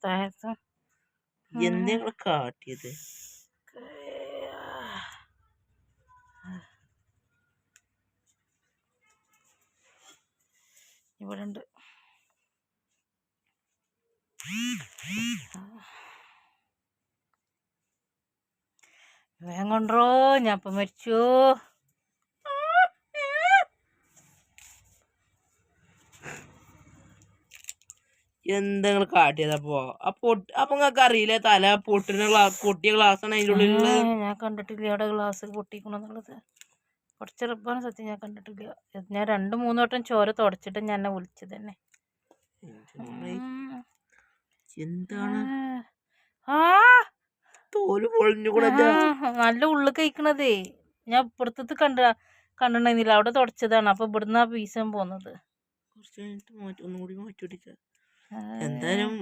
താഴത്തും എന്താ നിങ്ങള് കാട്ടിയത്? ഇവിടെ ഉണ്ട്. വേഗം കൊണ്ടോ, ഞാൻ ഇപ്പം മരിച്ചു. എന്താ നിങ്ങള് കാട്ടിയത്? അപ്പൊ നിങ്ങക്ക് അറിയില്ലേ തല പൊട്ടിയ ഗ്ലാസ് ആണ് അതിന്റെ ഉള്ളിലുള്ളത്? ഞാൻ കണ്ടിട്ടില്ല അവിടെ ഗ്ലാസ് പൊട്ടിക്കണെന്നുള്ളത്. കുറച്ച് ഉറപ്പാണ് സത്യം, ഞാൻ കണ്ടിട്ടില്ല. ഞാൻ 2-3 വട്ടം ചോര തുടച്ചിട്ട് ഞാൻ എന്നെ വിളിച്ചത് തന്നെ. എന്താണ് ആ തോല് പൊളിഞ്ഞു കൂടെ? നല്ല ഉള്ളു കഴിക്കണതേ. ഞാൻ ഇപ്പുറത്ത് കണ്ടിട്ടുണ്ടായിരുന്നില്ല, അവിടെ തുടച്ചതാണ്. അപ്പൊ ഇവിടുന്ന് ആ പീസം പോന്നത്. കുറച്ച് കഴിഞ്ഞിട്ട് ഒന്നുകൂടി മാറ്റി പിടിക്കാം. എന്തായാലും